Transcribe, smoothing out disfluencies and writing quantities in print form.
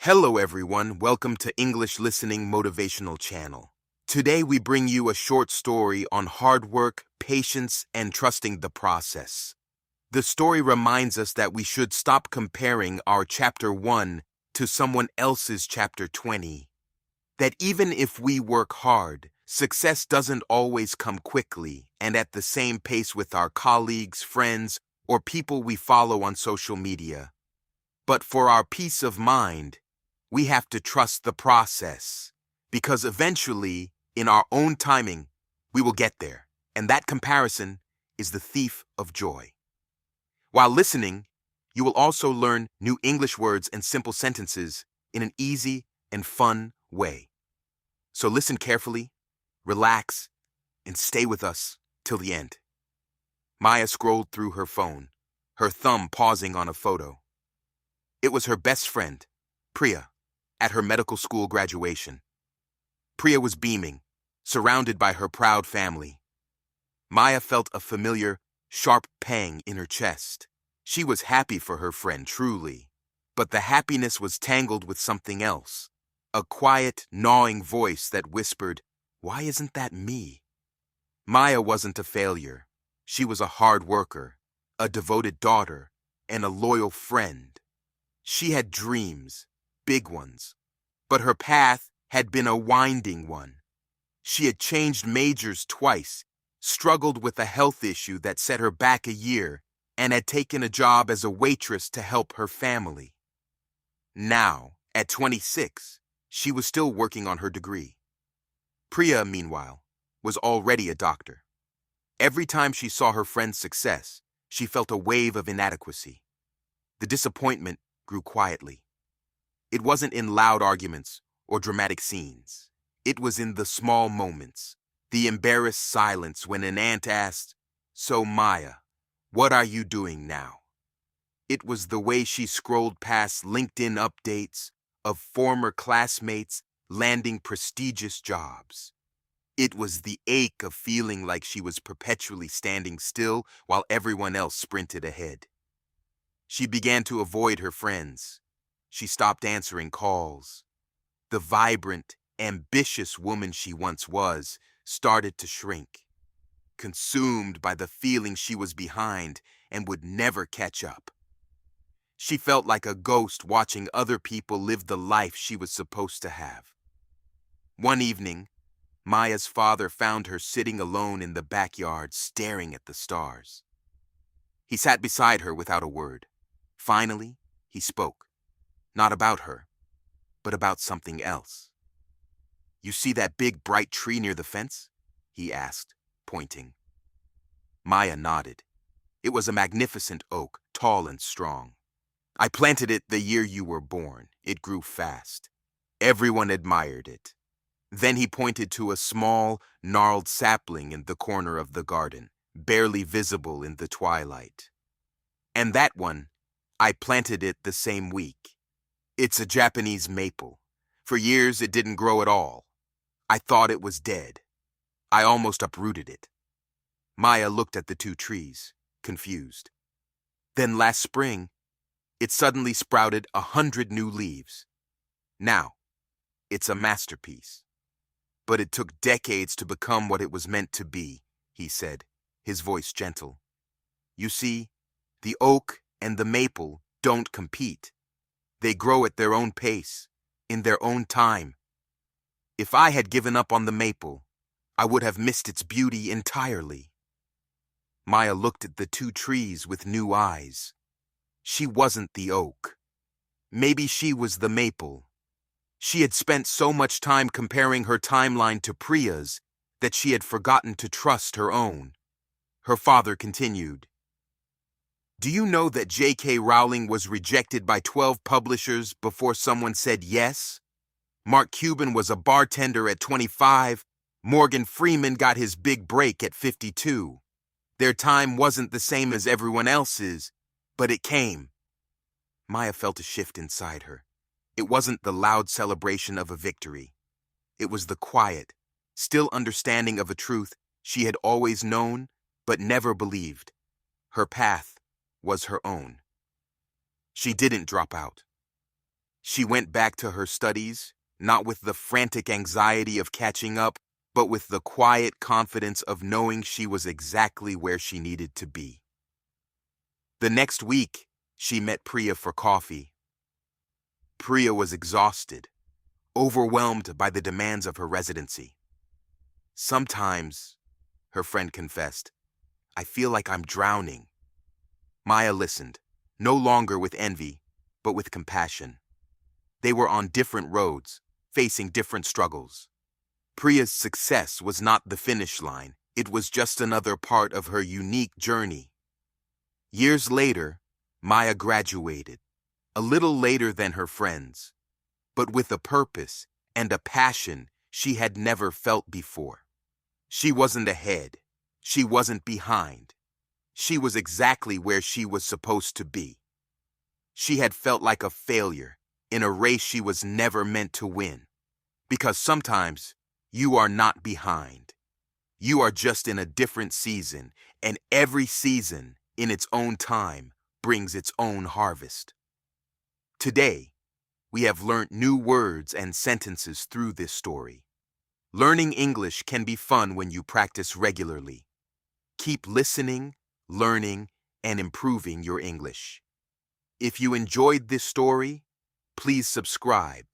Hello everyone, welcome to English Listening Motivational channel. Today we bring you a short story on hard work, patience, and trusting the process. The story reminds us that we should stop comparing our chapter 1 to someone else's chapter 20. That even if we work hard, success doesn't always come quickly and at the same pace with our colleagues, friends, or people we follow on social media. But for our peace of mind, we have to trust the process, because eventually, in our own timing, we will get there, and that comparison is the thief of joy. While listening, you will also learn new English words and simple sentences in an easy and fun way. So listen carefully, relax, and stay with us till the end. Maya scrolled through her phone, her thumb pausing on a photo. It was her best friend, Priya, at her medical school graduation. Priya was beaming, surrounded by her proud family. Maya felt a familiar, sharp pang in her chest. She was happy for her friend, truly. But the happiness was tangled with something else. A quiet, gnawing voice that whispered, "Why isn't that me?" Maya wasn't a failure. She was a hard worker, a devoted daughter, and a loyal friend. She had dreams, big ones, but her path had been a winding one. She had changed majors twice, struggled with a health issue that set her back a year, and had taken a job as a waitress to help her family. Now, at 26, she was still working on her degree. Priya, meanwhile, was already a doctor. Every time she saw her friend's success, she felt a wave of inadequacy. The disappointment grew quietly. It wasn't in loud arguments or dramatic scenes. It was in the small moments, the embarrassed silence when an aunt asked, "So Maya, what are you doing now?" It was the way she scrolled past LinkedIn updates of former classmates landing prestigious jobs. It was the ache of feeling like she was perpetually standing still while everyone else sprinted ahead. She began to avoid her friends. She stopped answering calls. The vibrant, ambitious woman she once was started to shrink, consumed by the feeling she was behind and would never catch up. She felt like a ghost watching other people live the life she was supposed to have. One evening, Maya's father found her sitting alone in the backyard staring at the stars. He sat beside her without a word. Finally, he spoke. Not about her, but about something else. "You see that big bright tree near the fence?" he asked, pointing. Maya nodded. It was a magnificent oak, tall and strong. "I planted it the year you were born. It grew fast. Everyone admired it." Then he pointed to a small, gnarled sapling in the corner of the garden, barely visible in the twilight. "And that one, I planted it the same week. It's a Japanese maple. For years it didn't grow at all. I thought it was dead. I almost uprooted it." Maya looked at the two trees, confused. Then last spring, it suddenly sprouted 100 new leaves. Now, it's a masterpiece. "But it took decades to become what it was meant to be," he said, his voice gentle. "You see, the oak and the maple don't compete. They grow at their own pace, in their own time. If I had given up on the maple, I would have missed its beauty entirely." Maya looked at the two trees with new eyes. She wasn't the oak. Maybe she was the maple. She had spent so much time comparing her timeline to Priya's that she had forgotten to trust her own. Her father continued, "Do you know that J.K. Rowling was rejected by 12 publishers before someone said yes? Mark Cuban was a bartender at 25. Morgan Freeman got his big break at 52. Their time wasn't the same as everyone else's, but it came." Maya felt a shift inside her. It wasn't the loud celebration of a victory. It was the quiet, still understanding of a truth she had always known but never believed. Her path was her own. She didn't drop out. She went back to her studies, not with the frantic anxiety of catching up, but with the quiet confidence of knowing she was exactly where she needed to be. The next week, she met Priya for coffee. Priya was exhausted, overwhelmed by the demands of her residency. Sometimes, her friend confessed, I feel like I'm drowning. Maya listened, no longer with envy, but with compassion. They were on different roads, facing different struggles. Priya's success was not the finish line, it was just another part of her unique journey. Years later, Maya graduated, a little later than her friends, but with a purpose and a passion she had never felt before. She wasn't ahead, she wasn't behind. She was exactly where she was supposed to be. She had felt like a failure in a race she was never meant to win. Because sometimes you are not behind. You are just in a different season, and every season, in its own time, brings its own harvest. Today, we have learned new words and sentences through this story. Learning English can be fun when you practice regularly. Keep listening, learning, and improving your English. If you enjoyed this story, please subscribe